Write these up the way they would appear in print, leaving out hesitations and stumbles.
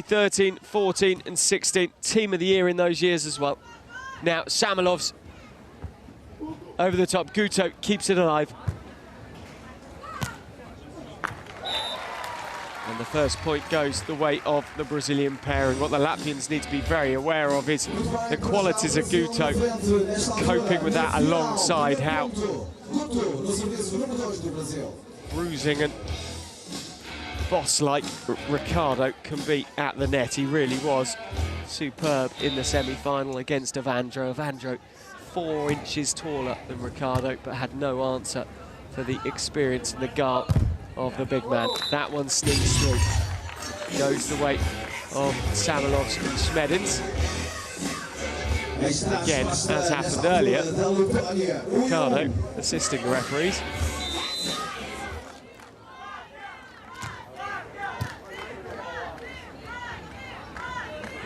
13, 14 and 16, team of the year in those years as well. Now Samoilovs over the top, Guto keeps it alive. And the first point goes the way of the Brazilian pairing. What the Latvians need to be very aware of is the qualities of Guto, coping with that alongside how bruising and boss-like Ricardo can be at the net. He really was superb in the semi-final against Evandro. Evandro 4 inches taller than Ricardo, but had no answer for the experience and the gall of the big man. That one sneaks through. Goes the way of Samoilovs and Smedins. Again, as happened earlier, Ricardo assisting the referees.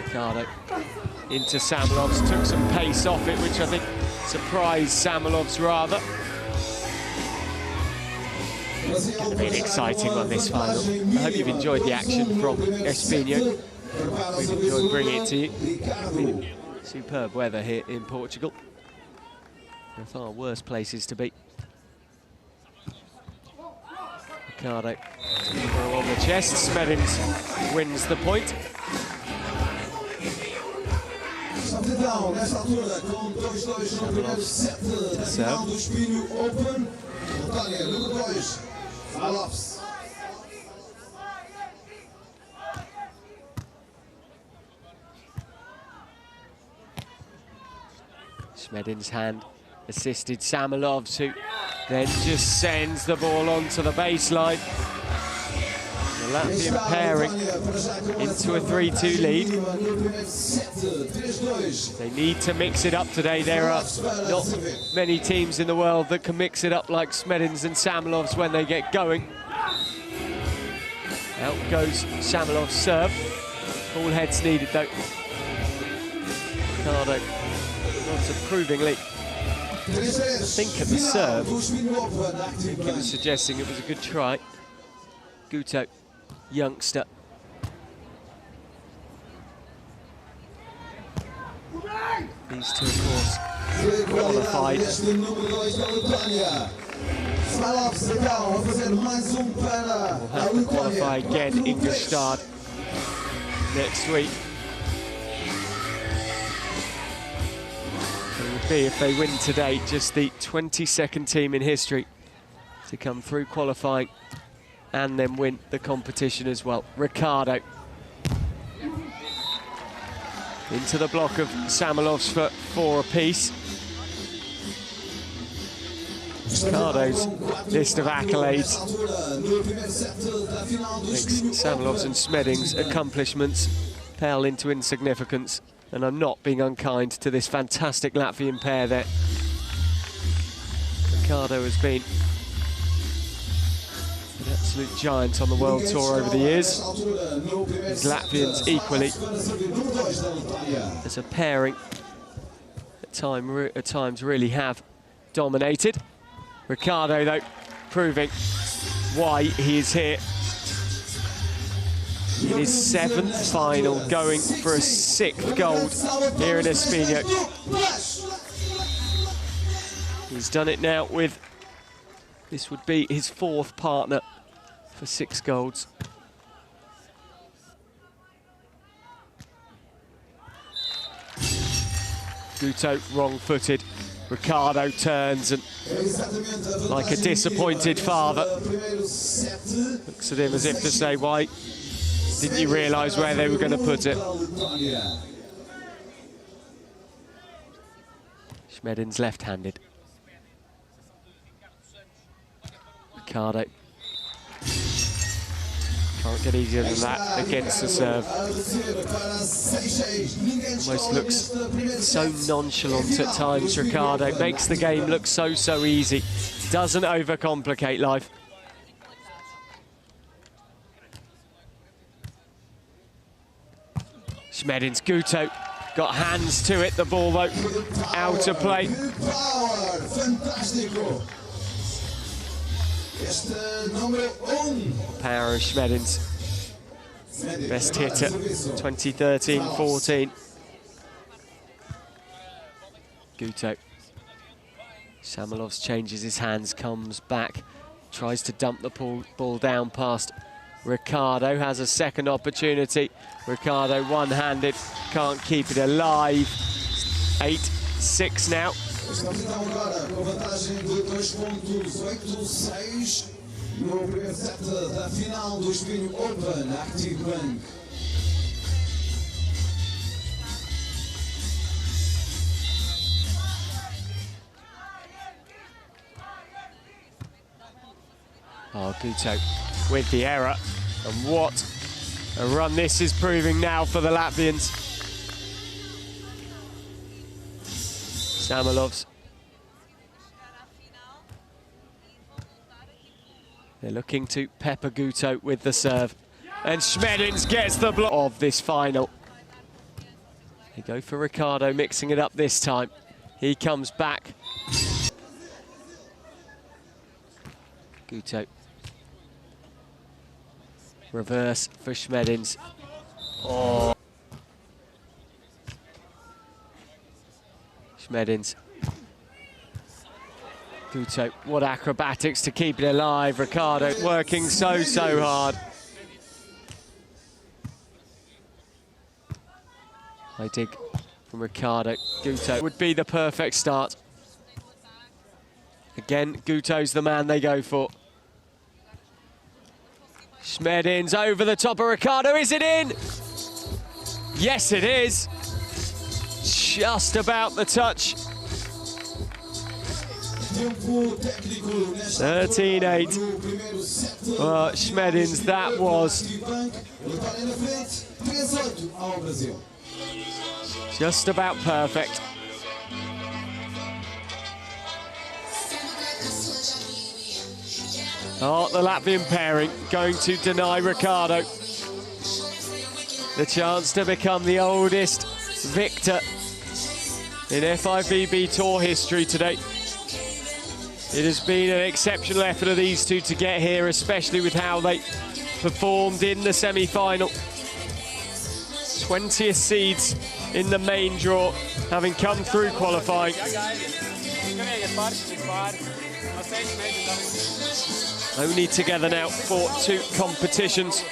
Ricardo into Samoilovs, took some pace off it, which I think surprised Samoilovs rather. It's going to be an exciting one, this final. I hope you've enjoyed the action from Espinho. We've enjoyed bringing it to you. Superb weather here in Portugal. There are far worse places to be. Ricardo on the chest. Smedins wins the point. Smedins' hand assisted Samoilovs, who then just sends the ball onto the baseline. The Latvian pairing into a 3-2 lead. They need to mix it up today. There are not many teams in the world that can mix it up like Smedins and Samoilovs when they get going. Out goes Samoilovs' serve. All heads needed though. Ricardo not approvingly. I think at the serve, I think he was suggesting it was a good try. Guto, youngster. These two, of course, qualified. We'll have to qualify again in Gstaad next week. It would be, if they win today, just the 22nd team in history to come through qualifying and then win the competition as well. Ricardo into the block of Samoilovs for 4 apiece. Ricardo's list of accolades makes Samoilovs and Smedins' accomplishments pale into insignificance, and I'm not being unkind to this fantastic Latvian pair there. Ricardo has been an absolute giant on the world tour over the years. His Latvians equally, as a pairing, at times really have dominated. Ricardo, though, proving why he is here in his 7th final, going for a 6th gold here in Espinho. He's done it now with, this would be his 4th partner for 6 golds. Guto wrong-footed. Ricardo turns and, like a disappointed father, looks at him as if to say, why didn't you realise where they were going to put it? Smedins left-handed. Ricardo can't get easier than that against the serve. Almost looks so nonchalant at times, Ricardo. Makes the game look so easy. Doesn't overcomplicate life. Smedins, Guto got hands to it. The ball, though, out of play. Power of Smedins. Best hitter, 2013-14. Guto. Samoilovs changes his hands, comes back, tries to dump the ball down past Ricardo, has a second opportunity. Ricardo one-handed, can't keep it alive. 8-6 now. No primeiro set da final do Espinho Open, Active Bank. Oh, Guto with the error. And what a run this is proving now for the Latvians. Samoilovs. They're looking to pepper Guto with the serve. And Smedins gets the block of this final. They go for Ricardo, mixing it up this time. He comes back. Guto. Reverse for Smedins. Oh. Smedins. Guto, what acrobatics to keep it alive. Ricardo working so hard. High dig from Ricardo. Guto would be the perfect start. Again, Guto's the man they go for. Smedins over the top of Ricardo. Is it in? Yes, it is. Just about the touch. 13-8. Well, Smedins, that was just about perfect. Oh, the Latvian pairing going to deny Ricardo the chance to become the oldest victor in FIVB Tour history today. It has been an exceptional effort of these two to get here, especially with how they performed in the semi-final. 20th seeds in the main draw, having come through qualifying. Only together now for 2 competitions.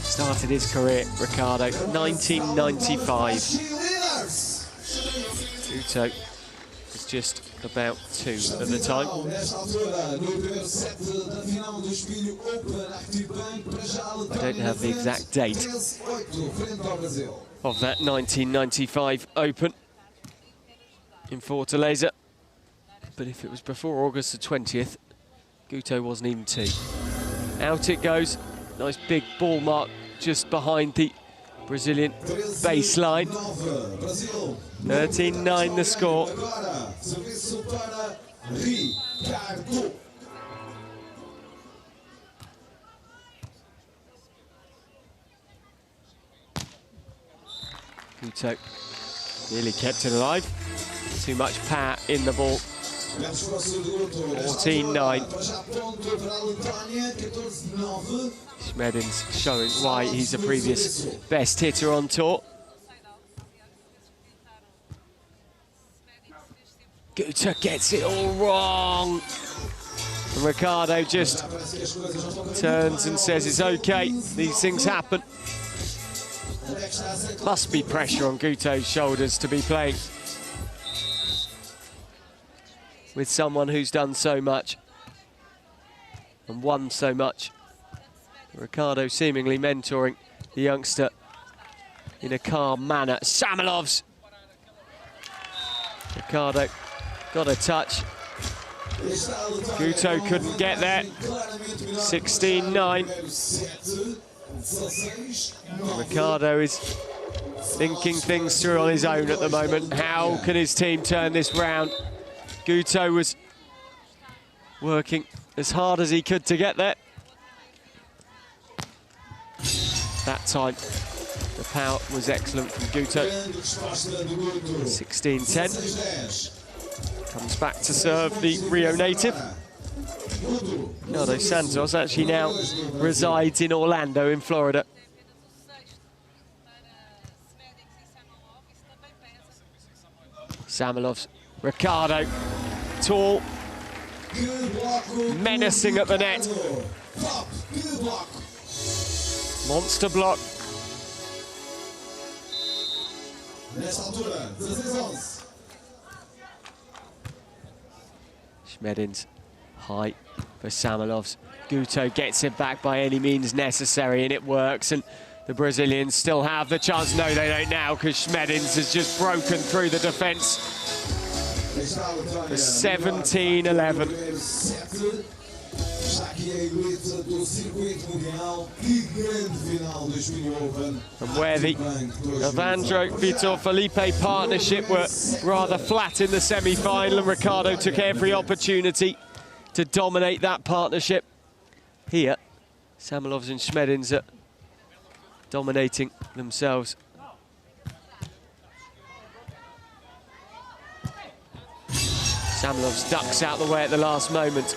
Started his career, Ricardo, 1995. Guto was just about 2 at the time. I don't have the exact date of that 1995 Open in Fortaleza, but if it was before August the 20th, Guto wasn't even 2. Out it goes, nice big ball mark just behind the Brazilian baseline. 13-9 the score. Guto nearly kept it alive. Too much power in the ball. 14-9. Smedins showing why he's a previous best hitter on tour. Guto gets it all wrong. And Ricardo just turns and says it's okay, these things happen. Must be pressure on Guto's shoulders to be playing with someone who's done so much and won so much. Ricardo seemingly mentoring the youngster in a calm manner. Samoilovs. Ricardo got a touch. Guto couldn't get there. 16-9. Ricardo is thinking things through on his own at the moment. How can his team turn this round? Guto was working as hard as he could to get there. That time, The power was excellent from Guto. 16-10. Comes back to serve the Rio native. Ricardo Santos actually now resides in Orlando in Florida. Samoilovs, Ricardo, tall, menacing at the net. Monster block. Smedins, high for Samoilovs. Guto gets it back by any means necessary, and it works. And the Brazilians still have the chance. No, they don't now, because Smedins has just broken through the defence. 17-11. And where the Evandro-Vitor Felipe partnership were rather flat in the semi-final, and Ricardo took every opportunity to dominate that partnership. Here, Samoilovs and Smedins are dominating themselves. Samoilovs ducks out the way at the last moment.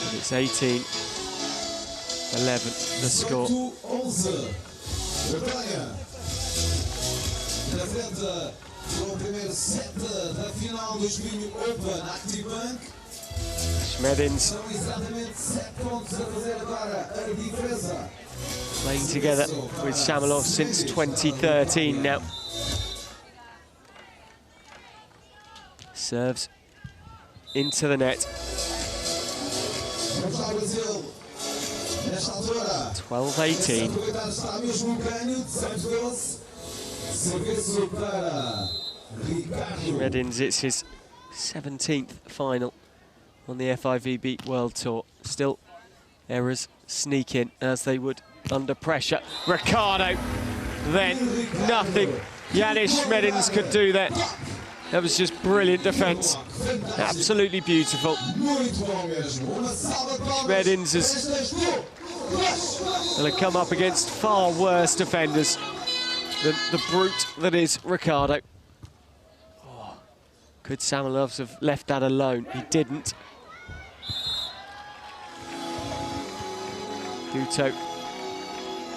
And it's 18-11, the score. Smedins playing together with Samoilovs since 2013 now. Serves into the net. 12-18. Smedins, it's his 17th final on the FIVB World Tour. Still, errors sneak in as they would under pressure. Ricardo, then nothing Yanis Smedins could do there. That was just brilliant defence. Absolutely beautiful. Smedins is going to come up against far worse defenders than the brute that is Ricardo. Oh, could Samoilovs have left that alone? He didn't. Guto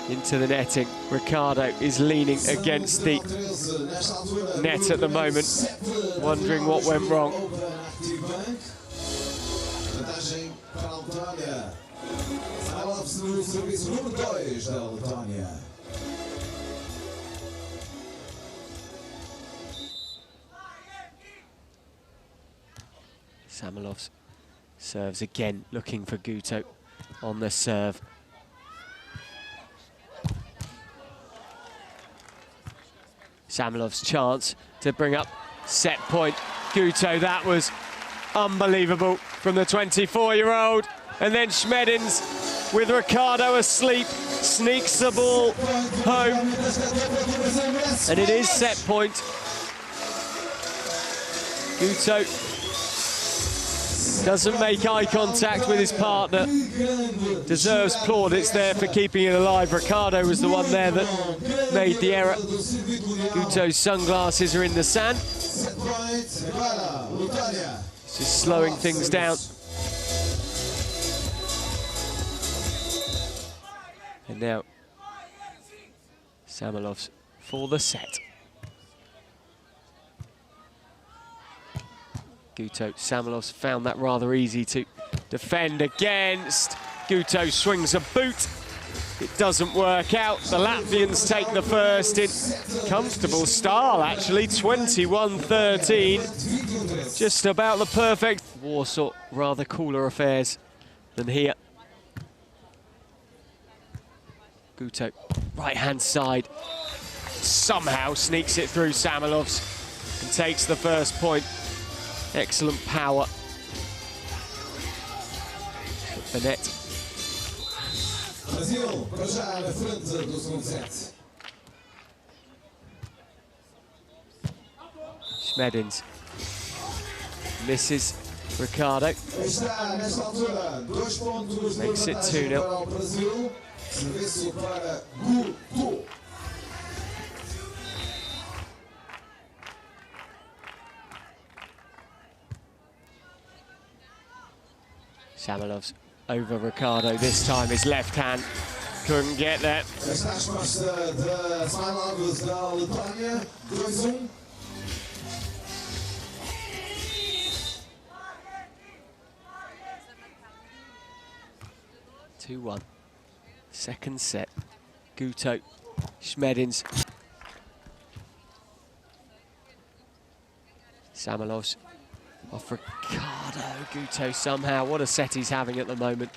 into the netting. Ricardo is leaning against the net at the moment, wondering what went wrong. Samoilovs serves again, looking for Guto on the serve. Samoilovs' chance to bring up set point. Guto, that was unbelievable from the 24-year-old. And then Smedins, with Ricardo asleep, sneaks the ball home. And it is set point. Guto doesn't make eye contact with his partner. Deserves plaudits there for keeping it alive. Ricardo was the one there that made the error. Guto's sunglasses are in the sand. It's just slowing things down. And now, Samoilovs for the set. Guto, Samoilovs found that rather easy to defend against. Guto swings a boot. It doesn't work out. The Latvians take the first in comfortable style, actually. 21-13. Just about the perfect. Warsaw, rather cooler affairs than here. Guto, right-hand side. Somehow sneaks it through Samoilovs and takes the first point. Excellent power. The net. Smedins misses Ricardo Está nesta altura 2 pontos de makes it vantagem 2-0. para o Brasil. Serviço para Guto. Samoilovs over Ricardo. This time his left hand couldn't get there. Esta resposta da Samoilovs da Vóley-playa. 2-1. 2-1. Second set. Guto, Smedins. Samoilovs off Ricardo. Guto somehow. What a set he's having at the moment.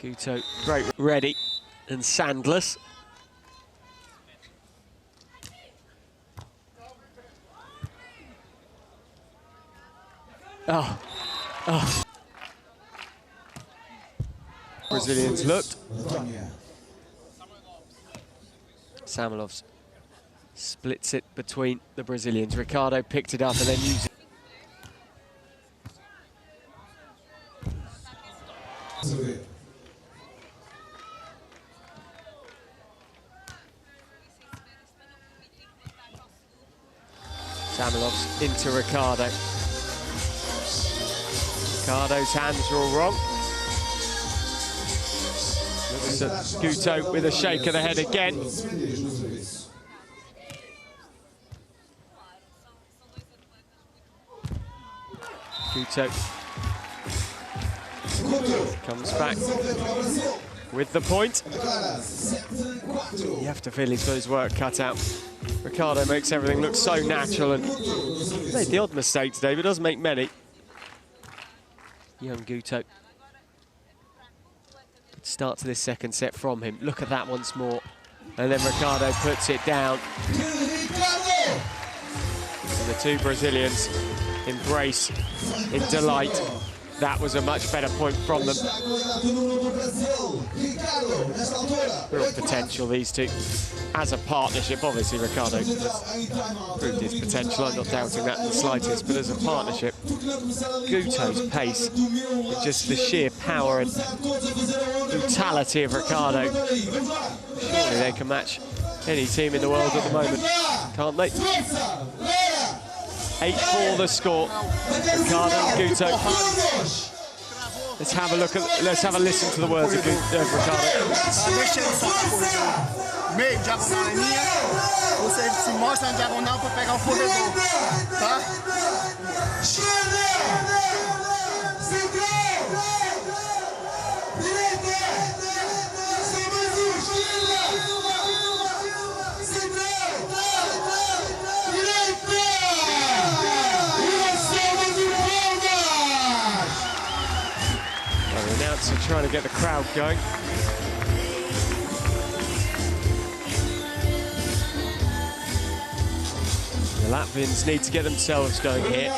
Guto, great, ready and sandless. Oh. Brazilians looked. Samoilovs splits it between the Brazilians. Ricardo picked it up and then used it. Samoilovs into Ricardo. Ricardo's hands are all wrong. Looks at Guto with a shake of the head again. Guto comes back with the point. You have to feel he's got his work cut out. Ricardo makes everything look so natural and made the odd mistake today, but doesn't make many. Young Guto. Good start to this second set from him. Look at that once more. And then Ricardo puts it down. And the two Brazilians embrace in delight. That was a much better point from them. Real potential, these two. As a partnership, obviously Ricardo has proved his potential. I'm not doubting that in the slightest, but as a partnership, Guto's pace and just the sheer power and brutality of Ricardo, surely they can match any team in the world at the moment, can't they? 8-4 the score. Ricardo and Guto. Let's have a look at, let's have a listen to the words of Ricardo. Meio, diagonal é minha, você se mostra na diagonal para pegar o corredor, tá? Well, the announcer trying to get the crowd going. The Latvians need to get themselves going here.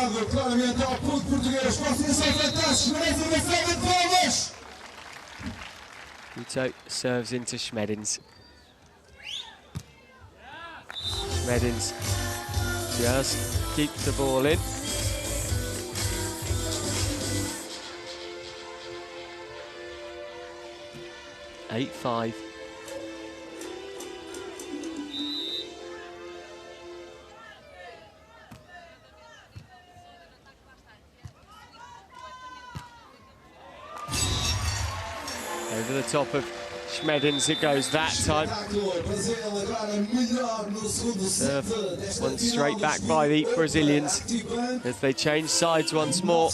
Guto serves into Smedins. Smedins just keeps the ball in. Eight-5. Over the top of Smedins it goes that time. Serve one straight back by the Brazilians as they change sides once more.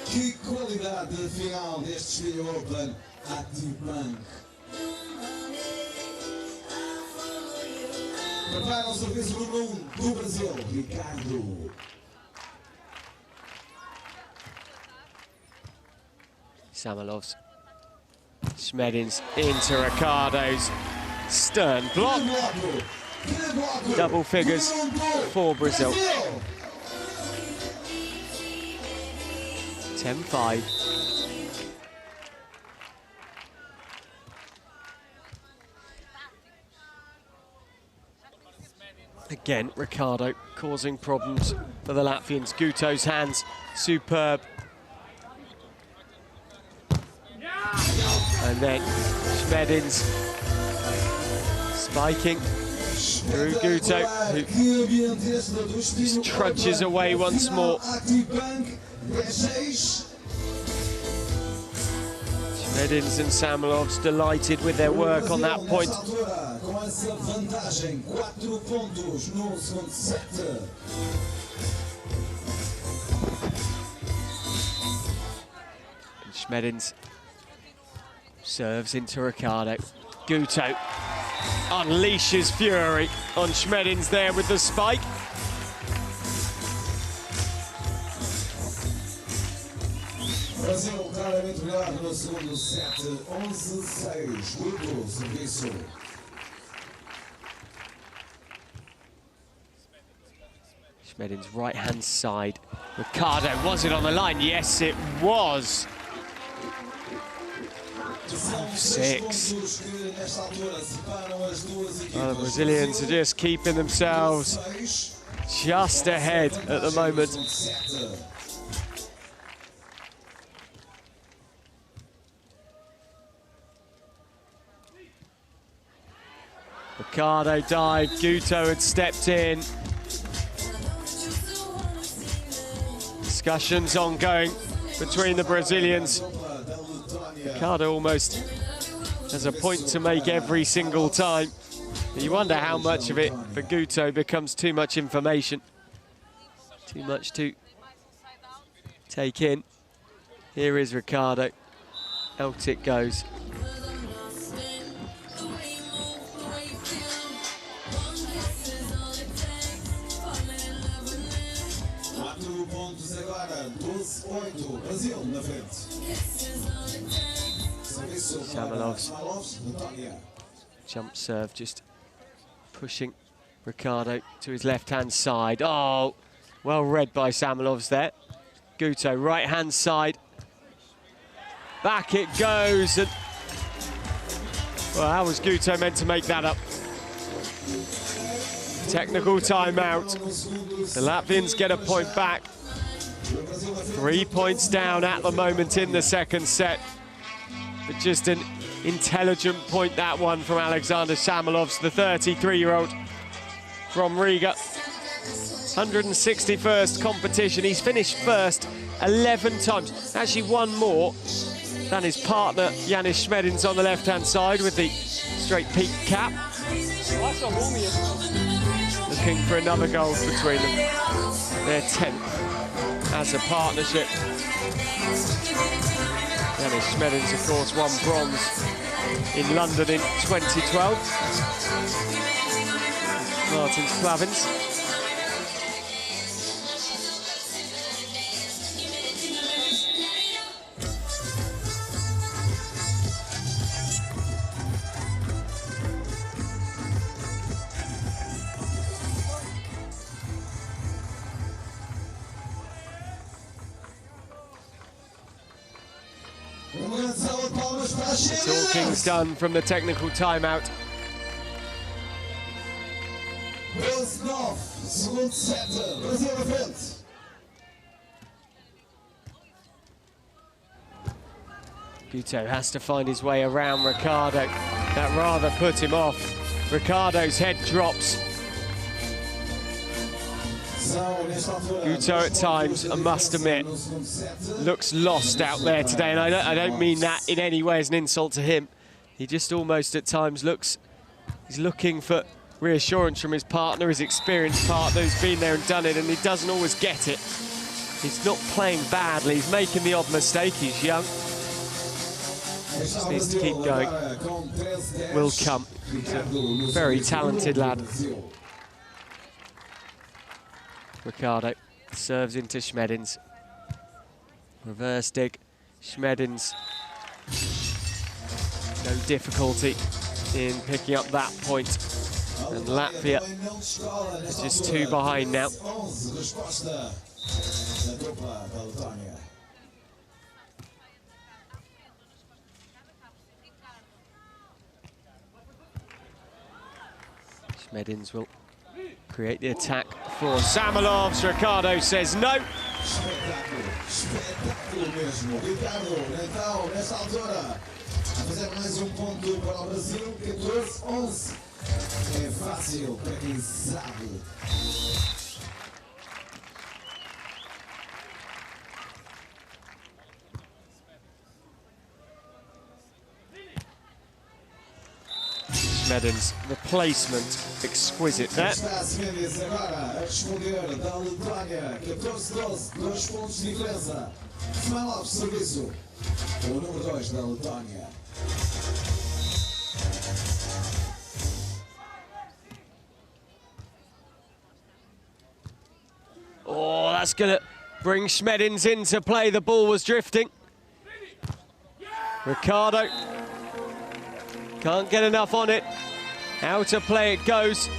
Que qualidade final deste Espinho Open Prepara o serviço número 1 do Brasil, Ricardo. Samoilovs. Smedins into Ricardo's stern block. Double figures for Brazil. 10-5. Again, Ricardo causing problems for the Latvians. Guto's hands, superb. And then Smedins spiking through Guto, who just trudges away once more. Smedins and Samoilovs delighted with their work on that point. And Smedins serves into Ricardo. Guto unleashes fury on Smedins there with the spike. Brasil claramente melhor no segundo set, 11-6, Guto, serviço. Smedins' right-hand side. Ricardo, was it on the line? Yes, it was. 6. The Brazilians are just keeping themselves just ahead at the moment. Ricardo dived, Guto had stepped in. Discussions ongoing between the Brazilians. Ricardo almost has a point to make every single time. You wonder how much of it for Guto becomes too much information. Too much to take in. Here is Ricardo. Out it goes. Samoilovs. Jump serve, just pushing Ricardo to his left-hand side. Oh, well read by Samoilovs there. Guto, right-hand side. Back it goes. And well, how was Guto meant to make that up? Technical timeout. The Latvians get a point back. 3 points down at the moment in the second set. But just an intelligent point, that one from Alexander Samoilovs, the 33-year-old from Riga. 161st competition. He's finished first 11 times. Actually one more than his partner, Yanis Smedins, on the left-hand side with the straight peak cap. Looking for another gold between them. Their 10th as a partnership. Yanis Smedins, of course, won bronze in London in 2012. Martins Plavins. Talking's done from the technical timeout. Guto has to find his way around Ricardo. That rather put him off. Ricardo's head drops. Guto at times, I must admit, looks lost out there today, and I don't mean that in any way as an insult to him. He just almost at times looks, he's looking for reassurance from his partner, his experienced partner who's been there and done it, and he doesn't always get it. He's not playing badly, he's making the odd mistake, he's young. Just needs to keep going. Will come. He's a very talented lad. Ricardo serves into Smedins. Reverse dig. Smedins. No difficulty in picking up that point. And Latvia is just 2 behind now. Smedins will create the attack for Samoilovs. Ricardo says no. Espetáculo, espetáculo mesmo. Ricardo, então, nesta altura, a fazer mais ponto para o Brasil, 14-11. É fácil para quem sabe. Smedins, the placement, exquisite there. Está Smedins agora a responder da Vóley-playa, 14-12, 2 pontos de diferença. Samoilovs, serviço, o número 2 da Vóley-playa. Oh, that's going to bring Smedins into play. The ball was drifting. Ricardo can't get enough on it. Out of play it goes.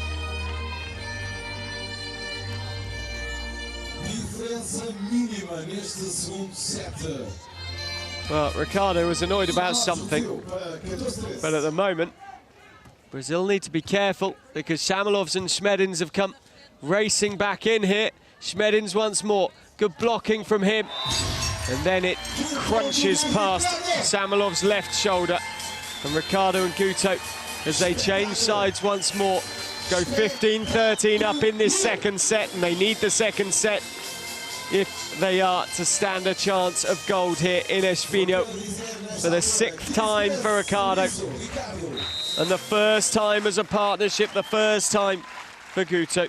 Diferença mínima neste segundo set. Well, Ricardo was annoyed about something, but at the moment, Brazil need to be careful because Samoilovs and Smedins have come racing back in here. Smedins once more, good blocking from him. And then it crunches past Samoilovs' left shoulder. And Ricardo and Guto, as they change sides once more, go 15-13 up in this second set, and they need the second set if they are to stand a chance of gold here in Espinho. For the 6th time for Ricardo, and the first time as a partnership, the first time for Guto.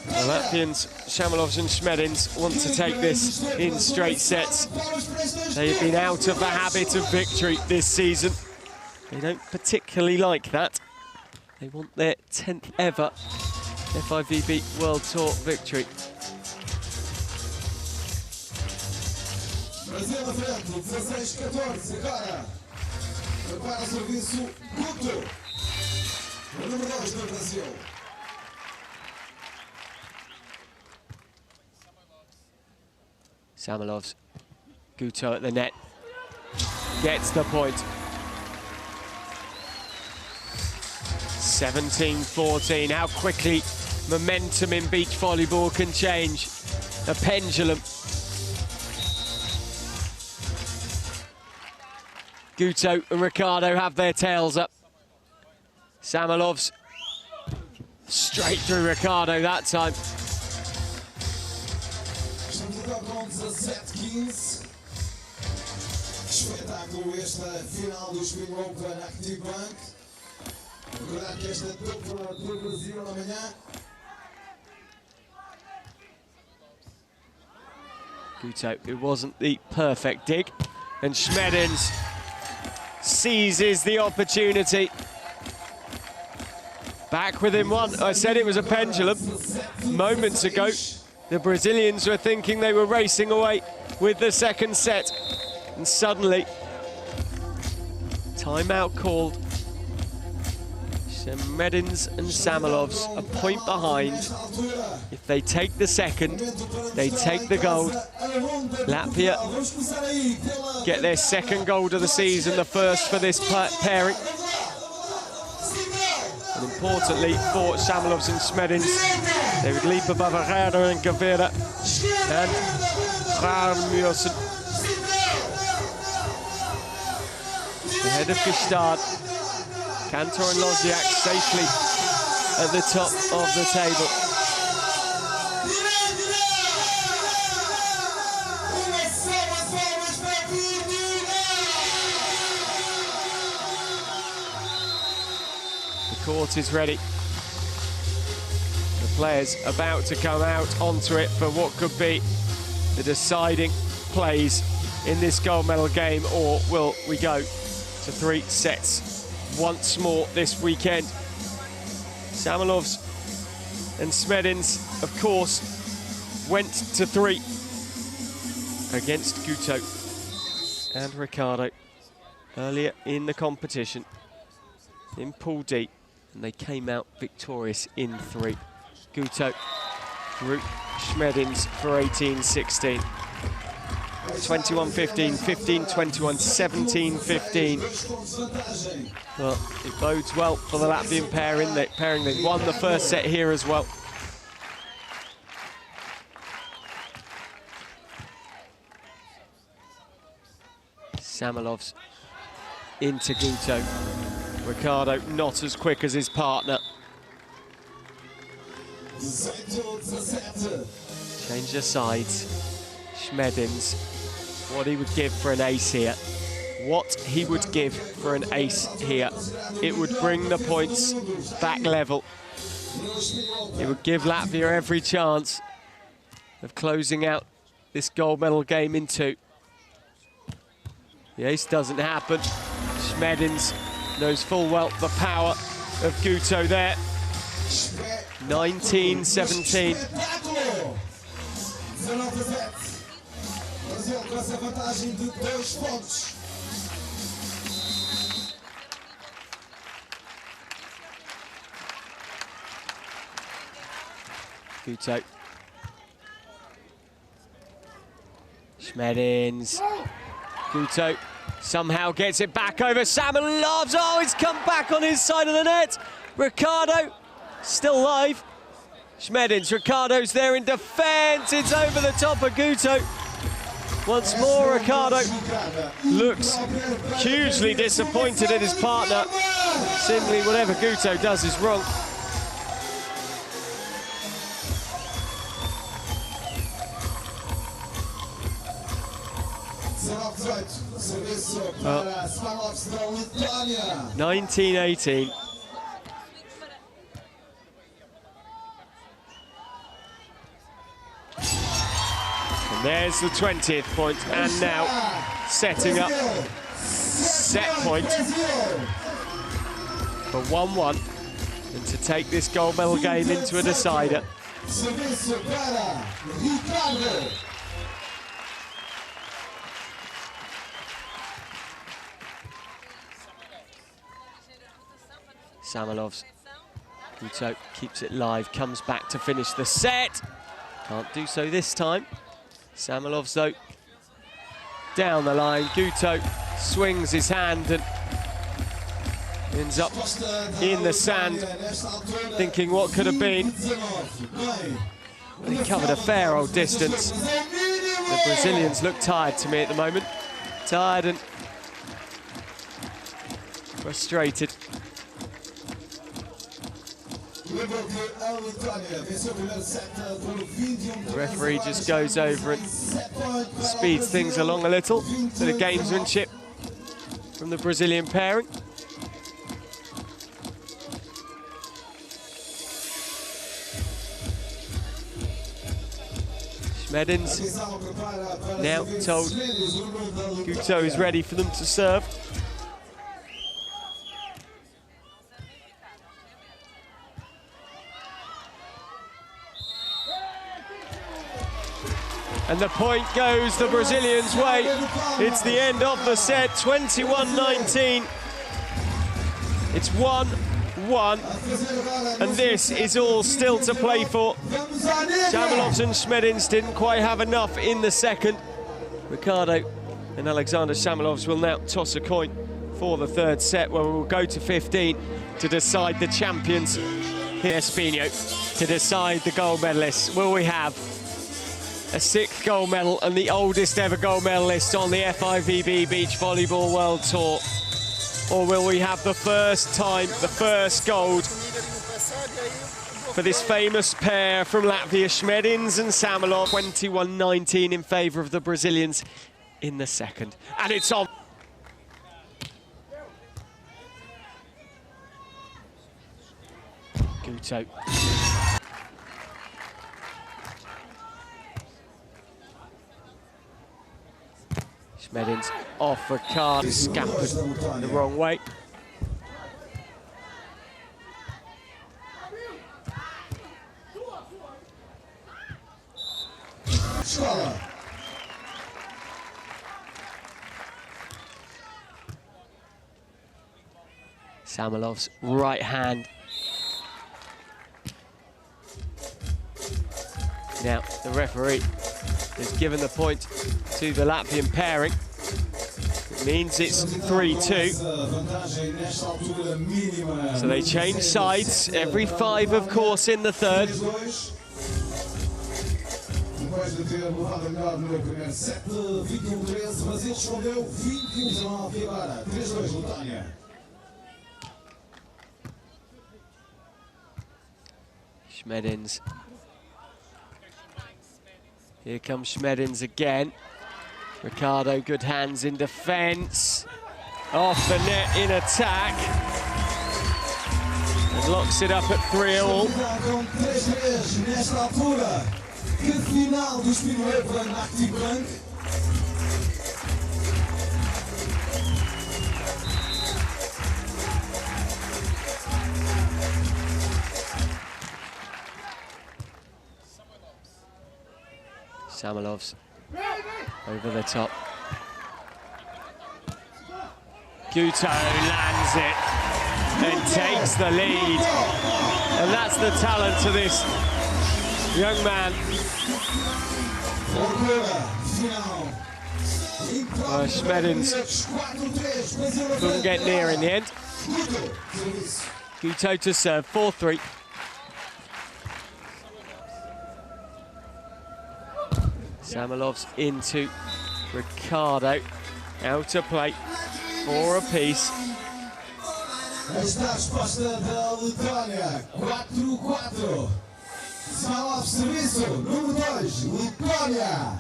The Latvians, Samoilovs and Smedins want to take this in straight sets. They've been out of the habit of victory this season. They don't particularly like that. They want their 10th ever FIVB World Tour victory. Brasil na frente, 16-14 agora. Prepara o serviço, Guto. O número 2 do Brasil. Samoilovs, Guto at the net, gets the point. 17-14, how quickly momentum in beach volleyball can change. A pendulum. Guto and Ricardo have their tails up. Samoilovs straight through Ricardo that time. Com 17-15. Espetáculo esta final do Espinho Open Active Bank. Recordar que esta dupla do Brasil amanhã. Guto, it wasn't the perfect dig, and Smedins seizes the opportunity. Back within one. I said it was a pendulum moments ago. The Brazilians were thinking they were racing away with the second set, and suddenly, timeout called. Smedins and Samoilovs a point behind. If they take the second, they take the gold. Latvia get their second gold of the season, the first for this pairing. And importantly for Samoilovs and Smedins, they would leap above Ricardo and Gavira and Ramiosen. Ahead of Gestad, Cantor and Loziak safely at the top of the table. The court is ready. The players about to come out onto it for what could be the deciding plays in this gold medal game, or will we go to 3 sets once more this weekend? Samoilovs and Smedins, of course, went to 3 against Guto and Ricardo earlier in the competition in Pool D, and they came out victorious in 3. Guto through Smedins for 18-16. 21-15, 15-21, 17-15. Well, it bodes well for the Latvian pairing. They won the first set here as well. Samoilovs into Guto. Ricardo not as quick as his partner. Change the sides. Smedins, what he would give for an ace here. What he would give for an ace here. It would bring the points back level. It would give Latvia every chance of closing out this gold medal game in 2. The ace doesn't happen. Smedins knows full well the power of Guto there. 19-17. Guto. Smedins. Guto somehow gets it back over Samoilovs. Oh, it's come back on his side of the net. Ricardo still live. Smedins, Ricardo's there in defence. It's over the top of Guto. Once more, Ricardo looks hugely disappointed at his partner. Simply whatever Guto does is wrong. Well, 19-18. And there's the 20th point, and now setting up set point for 1-1, and to take this gold medal game into a decider. Samoilovs. Guto keeps it live, comes back to finish the set. Can't do so this time. Samoilovs, though, down the line. Guto swings his hand and ends up in the sand, thinking what could have been. But he covered a fair old distance. The Brazilians look tired to me at the moment. Tired and frustrated. The referee just goes over and speeds things along a little. Bit of gamesmanship from the Brazilian pairing. Smedins now told Guto is ready for them to serve. And the point goes the Brazilians' way. It's the end of the set, 21-19. It's 1-1, and this is all still to play for. Samoilovs and Smedins didn't quite have enough in the second. Ricardo and Alexander Samoilovs will now toss a coin for the third set, where we will go to 15 to decide the champions here. Espinho to decide the gold medalists. Will we have a 6th gold medal and the oldest ever gold medalist on the FIVB Beach Volleyball World Tour? Or will we have the first time, the first gold for this famous pair from Latvia, Smedins and Samoilovs? 21-19 in favour of the Brazilians in the second. And it's on. Guto. Smedins off Ricardo, scampered the wrong way. Samoilovs' right hand. Now the referee has given the point to the Latvian pairing. It means it's 3-2. So they change sides every 5, of course, in the third. Depois de ter levado a melhor no primeiro set, 21-13, mas ele escondeu 21-19 e agora 3-2 Letónia. Smedins. Here comes Smedins again. Ricardo, good hands in defence. Off the net in attack. And locks it up at 3-all. Que final do Espinho Active Bank. Samoilovs over the top. Guto lands it and takes the lead. And that's the talent to this young man. Smedins couldn't get near in the end. Guto to serve, 4-3. Samoilovs into Ricardo. Out to play, 4 apiece. Esta a resposta da Letónia, 4-4. Samoilovs serviço, número 2, Letónia.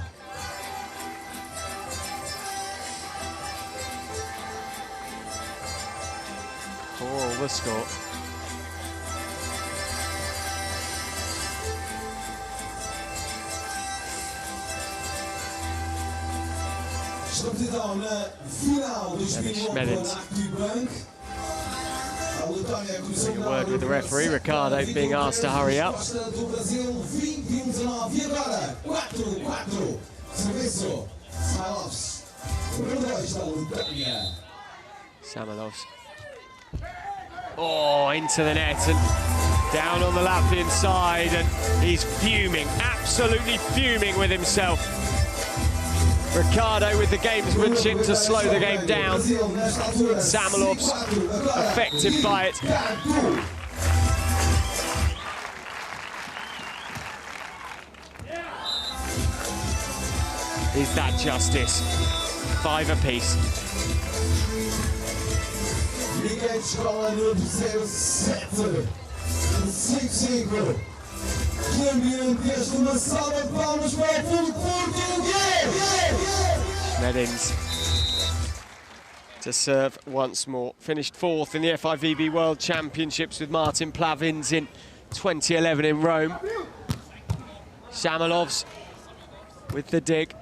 For the score. Estamos então na final do Espinho Active Bank. Having a word with the referee, Ricardo being asked to hurry up. Samoilovs. Oh, into the net and down on the Latvian side, and he's fuming, absolutely fuming with himself. Ricardo with the gamesmanship to slow the game down. Samoilovs affected by it. Is that justice? 5 apiece. Ninguém descola no terceiro set. 5-5. Que ambiente este, uma salva de palmas para o público português! Smedins to serve once more. Finished 4th in the FIVB World Championships with Martin Plavins in 2011 in Rome. Samoilovs with the dig.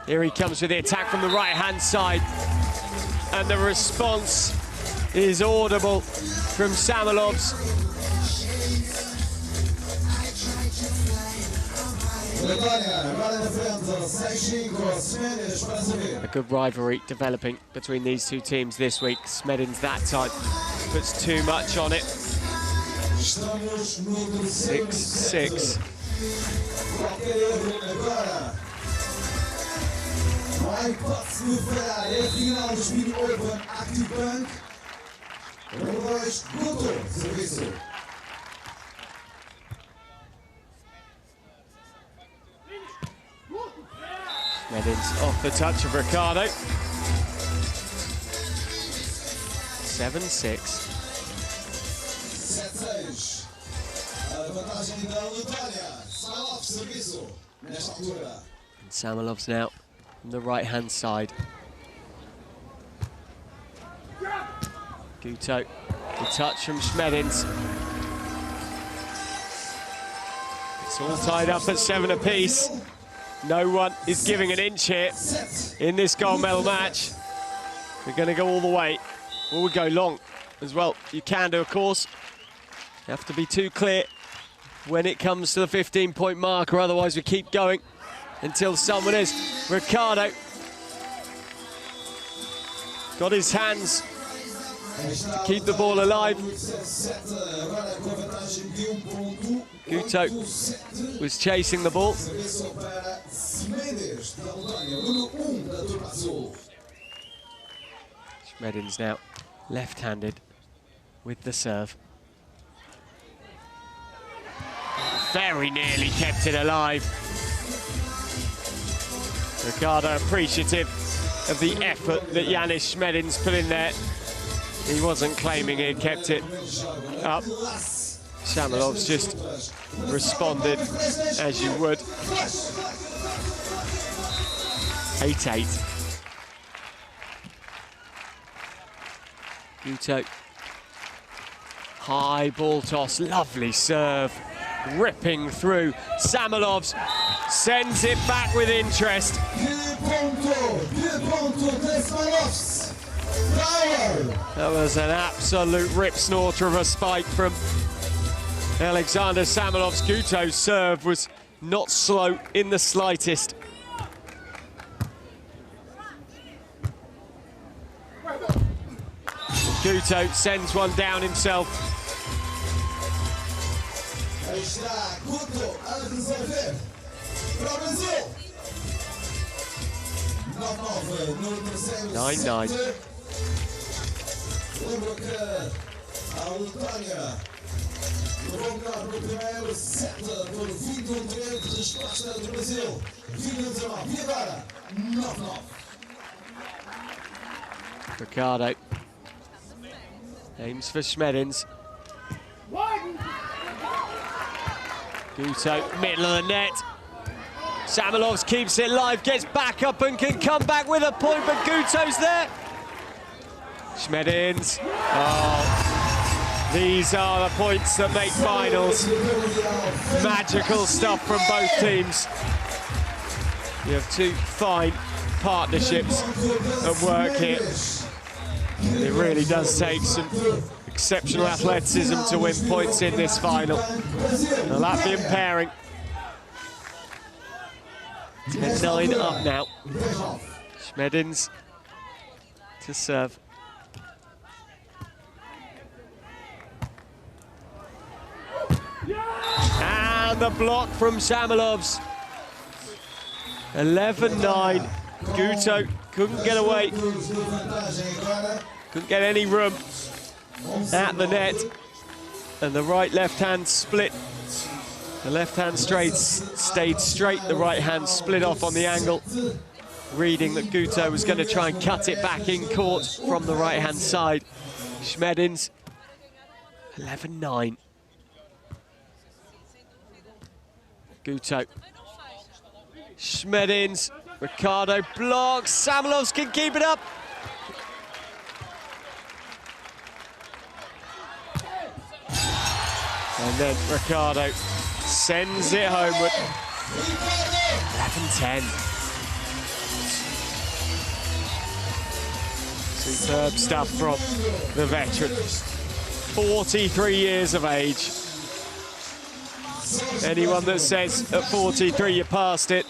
Here he comes with the attack from the right-hand side. And the response is audible from Samoilovs. A good rivalry developing between these two teams this week. Smedins that time puts too much on it. 6-6. Smedins off the touch of Ricardo. 7-6. And Samoilovs now on the right-hand side. Guto, the touch from Smedins. It's all tied up at 7 apiece. No one is giving an inch here in this gold medal match. We're going to go all the way. Or we go long as well. You can do, of course. You have to be too clear when it comes to the 15-point marker, otherwise we keep going until someone is. Ricardo got his hands to keep the ball alive. Guto was chasing the ball. Smedins now left-handed with the serve. Very nearly kept it alive. Ricardo appreciative of the effort that Yanis Smedins put in there. He wasn't claiming he had kept it up. Samoilovs just responded as you would. 8-8. Guto. High ball toss, lovely serve. Ripping through. Samoilovs sends it back with interest. That was an absolute rip snorter of a spike from Alexander Samoilovs. Guto's serve was not slow in the slightest. Guto sends one down himself. Aí está Guto a resolver para o Brasil. 9-9 no terceiro 9-9. set. Lembro que a Letónia levou melhor no primeiro set por 21-13 de resposta do Brasil. 20-19. E agora, 9-9. Ricardo aims for Smedins. Guto, middle of the net. Samoilovs keeps it live, gets back up and can come back with a point, but Guto's there. Smedins. Oh, these are the points that make finals. Magical stuff from both teams. You have two fine partnerships at work here. And it really does take some exceptional athleticism to win points in this final. The Latvian pairing. 10-9 up now. Smedins to serve. And the block from Samoilovs. 11-9. Guto couldn't get away. Couldn't get any room at the net. And the right-left hand split. The left hand stayed straight, the right hand split off on the angle. Reading that Guto was going to try and cut it back in court from the right hand side. Smedins, 11-9. Guto. Smedins, Ricardo blocks, Samoilovs can keep it up. And then Ricardo sends it homeward. 11-10. Superb stuff from the veteran. 43 years of age. Anyone that says at 43 you're past it,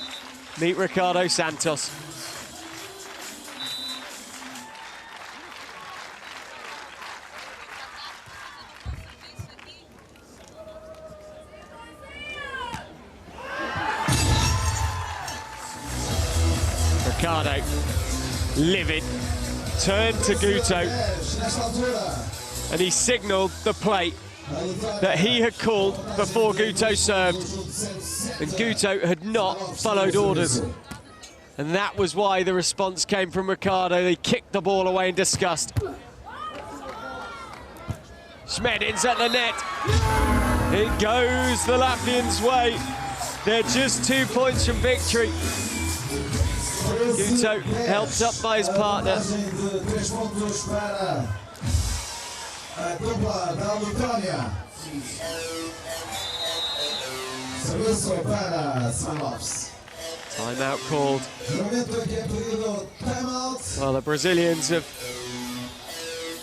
meet Ricardo Santos. Ricardo, livid, turned to Guto, and he signalled the play that he had called before Guto served, and Guto had not followed orders. And that was why the response came from Ricardo. They kicked the ball away in disgust. Smedins at the net. It goes the Latvians' way. They're just 2 points from victory. Guto helped up by his partner. Timeout called. Well, the Brazilians have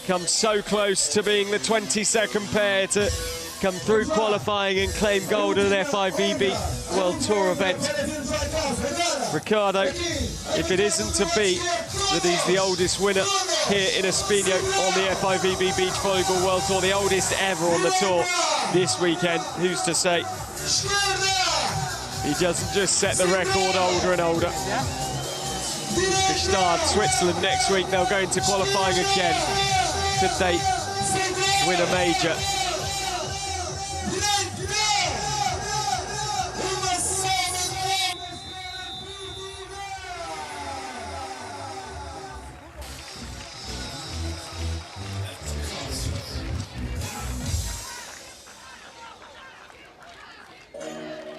come so close to being the 22nd pair to come through qualifying and claim gold at an FIVB World Tour event. Ricardo, if it isn't to be that he's the oldest winner here in Espinho on the FIVB Beach Volleyball World Tour, the oldest ever on the tour this weekend, who's to say? He doesn't just set the record older and older. Start Switzerland next week. They'll go into qualifying again. Could they win a major?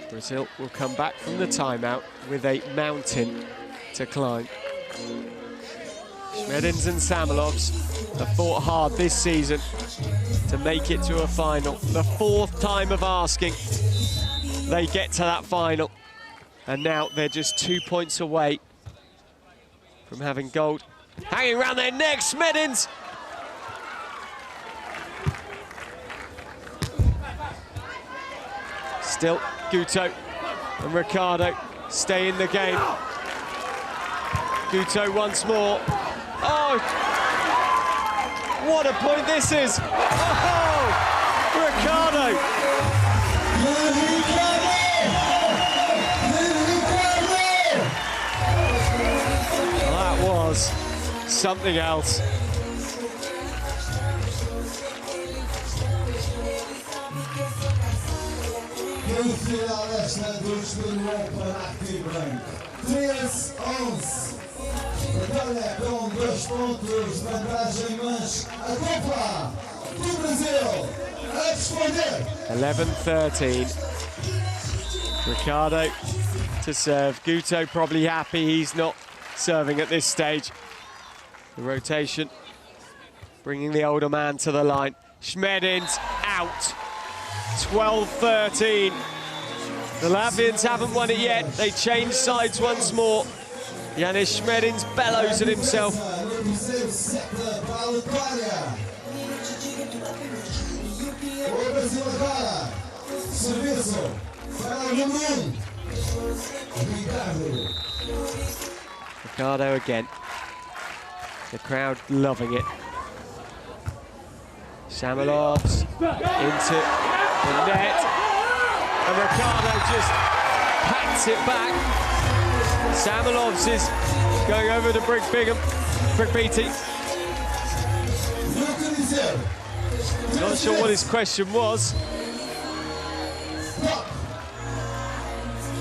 Brazil will come back from the timeout with a mountain to climb. Smedins and Samoilovs have fought hard this season to make it to a final. The fourth time of asking, they get to that final. And now they're just 2 points away from having gold hanging around their necks. Smedins! Still, Guto and Ricardo stay in the game. Guto once more. Oh! What a point this is! Oh! Ricardo! Well, that was something else. No final desta dos Volleyball para a FIVB. 13-11. Vitória com 2 pontos de vantagem, mas a dupla do Brasil a responder. 11-13. Ricardo to serve. Guto probably happy he's not serving at this stage. The rotation bringing the older man to the line. Smedins out. 12-13. The Latvians haven't won it yet. They change sides once more. Yanis Smedins bellows at himself. Ricardo again. The crowd loving it. Samoilovs into the net. And Ricardo just pats it back. Samoilovs is going over to Brick Beatty. Not sure what his question was.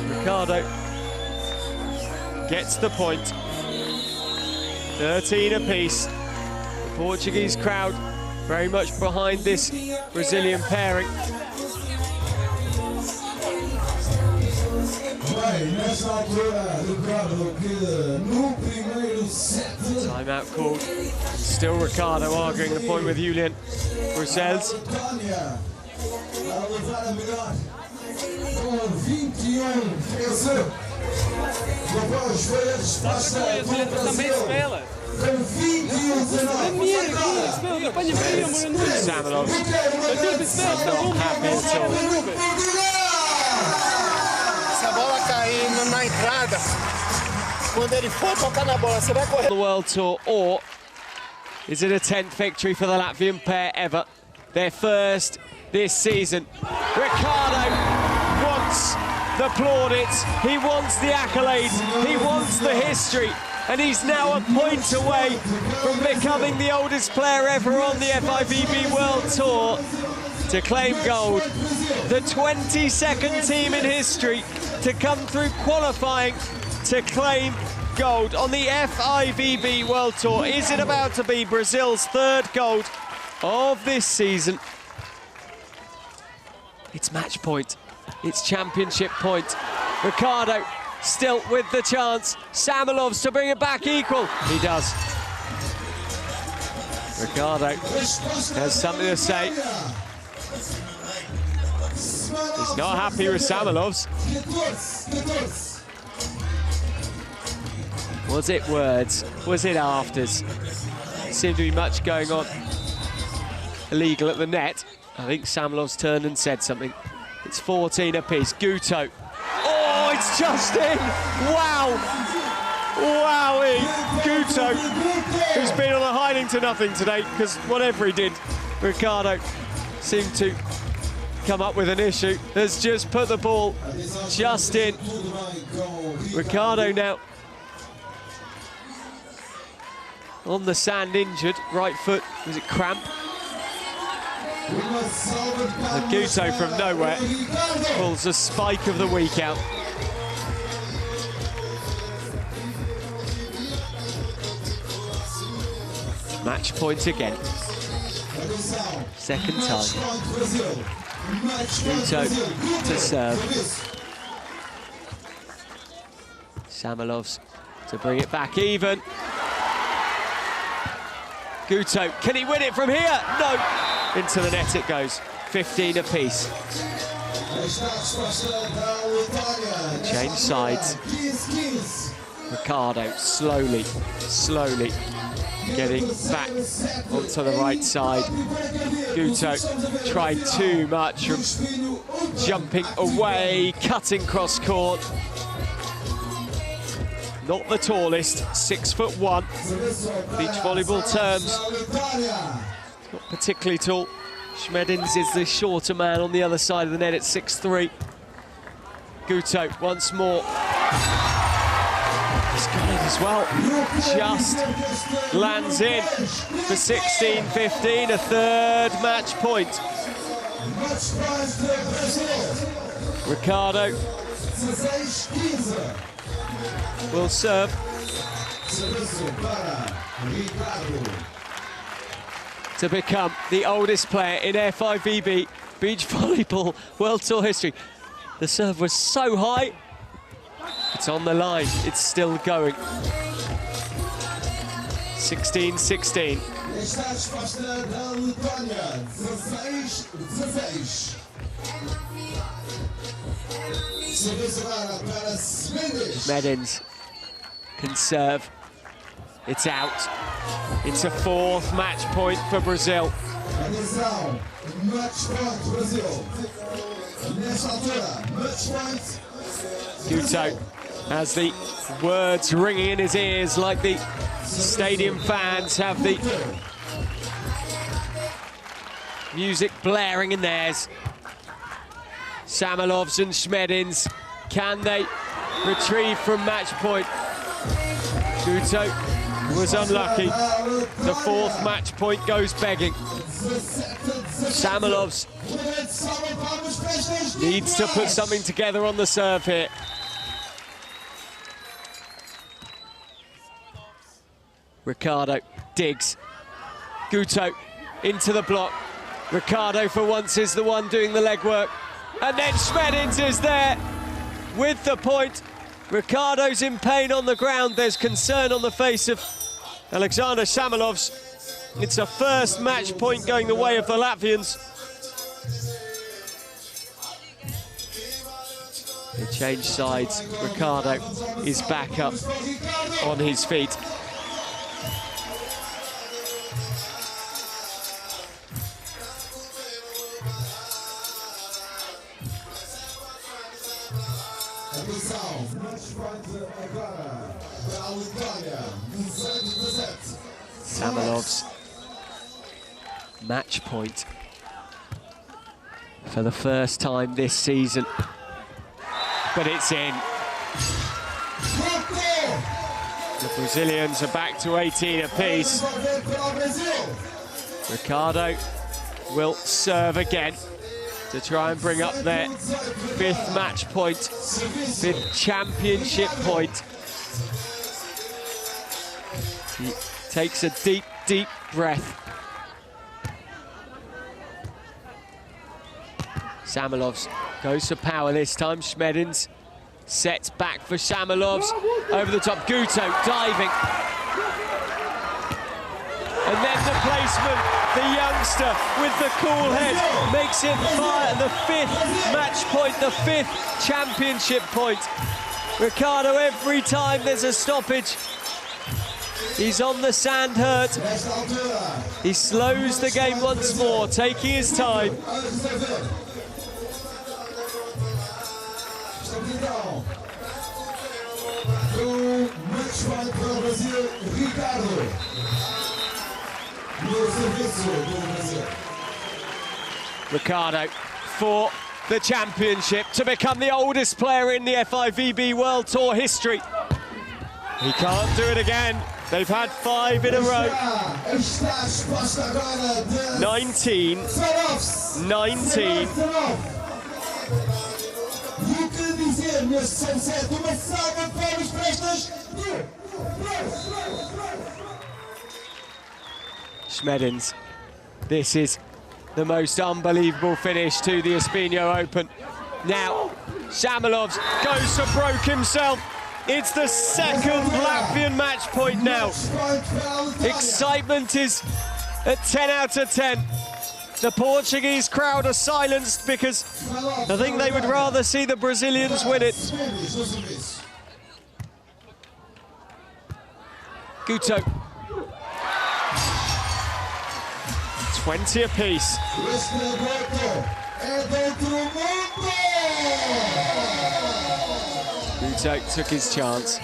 Ricardo gets the point. 13 apiece. The Portuguese crowd very much behind this Brazilian pairing. Timeout called. Still Ricardo arguing the point with Julian Bruxelles. Samoilovs not happy at all. Se a bola cair na entrada, quando ele for tocar na bola, você vai correr. The World Tour, or is it a 10th victory for the Latvian pair ever? Their first this season. Ricardo wants the plaudits, he wants the accolades, he wants the history, and he's now a point away from becoming the oldest player ever on the FIVB World Tour to claim gold. The 22nd team in history to come through qualifying to claim gold on the FIVB World Tour. Is it about to be Brazil's third gold of this season? It's match point. It's championship point. Ricardo still with the chance. Samoilovs to bring it back equal. He does. Ricardo has something to say. He's not happy with Samoilovs. Was it words? Was it afters? Seemed to be much going on illegal at the net. I think Samoilovs turned and said something. It's 14 apiece. Guto. Oh, it's just in! Wow! Wowie! Guto, who's been on a hiding to nothing today, because whatever he did, Ricardo seemed to come up with an issue. Has just put the ball just in. Ricardo now on the sand, injured. Right foot, was it cramp? And Guto from nowhere pulls the spike of the week out. Match point again. Second time. Guto to serve. Samoilovs to bring it back even. Guto, can he win it from here? No! Into the net it goes. 15 apiece. Change sides. Ricardo slowly getting back onto the right side. Guto tried too much from jumping away, cutting cross court. Not the tallest, 6'1". Beach volleyball terms, not particularly tall. Smedins is the shorter man on the other side of the net at 6'3". Guto once more. He's got it as well. Just lands in for 16-15, a third match point. Ricardo will serve. To become the oldest player in FIVB Beach Volleyball World Tour history. The serve was so high. It's on the line, it's still going. 16-16. Smedins can serve. It's out. It's a fourth match point for Brazil. Guto has the words ringing in his ears like the stadium fans have the music blaring in theirs. Samoilovs and Smedins, can they retrieve from match point? Guto was unlucky. The fourth match point goes begging. Samoilovs needs to put something together on the serve here. Ricardo digs. Guto into the block. Ricardo for once is the one doing the legwork. And then Smedins is there with the point. Ricardo's in pain on the ground. There's concern on the face of Alexander Samoilovs. It's a first match point going the way of the Latvians. They change sides. Ricardo is back up on his feet. Samoilovs, match point for the first time this season, but it's in. The Brazilians are back to 18 apiece. Ricardo will serve again to try and bring up their fifth match point, fifth championship point. He takes a deep, deep breath. Samoilovs goes for power this time. Smedins sets back for Samoilovs. Over the top, Guto diving. And then the placement, the youngster with the cool head makes it the fifth match point, the fifth championship point. Ricardo, every time there's a stoppage, he's on the sand hurt. He slows the game once more, taking his time. Ricardo for the championship to become the oldest player in the FIVB World Tour history. He can't do it again. They've had 5 in a row. 19. 19. Smedins. This is the most unbelievable finish to the Espinho Open. Now, Samoilovs goes to broke himself. It's the second Latvian match point now. Excitement is at 10 out of 10. The Portuguese crowd are silenced because I think they would rather see the Brazilians win it. Guto. 20 apiece. Guto took his chance.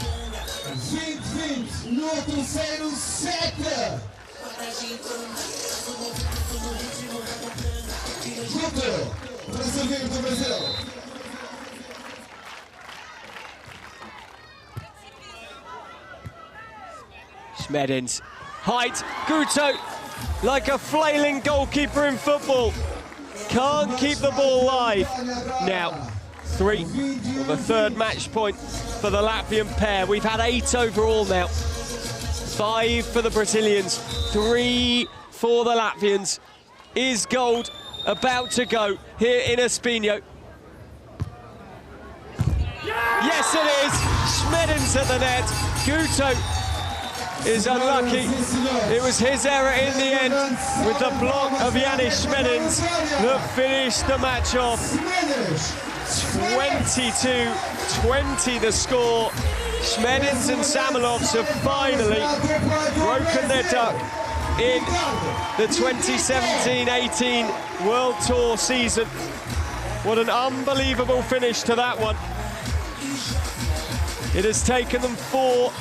Smedins. Height. Guto, like a flailing goalkeeper in football. Can't keep the ball live. Now, 3 of the third match point for the Latvian pair. We've had 8 overall now. 5 for the Brazilians, 3 for the Latvians. Is gold about to go here in Espinho? Yes, it is. Smedins at the net. Guto is unlucky. It was his error in the end with the block of Yanis Smedins that finished the match off. 22-20 the score. Smedins and Samoilovs have finally broken their duck in the 2017-18 World Tour season. What an unbelievable finish to that one. It has taken them 4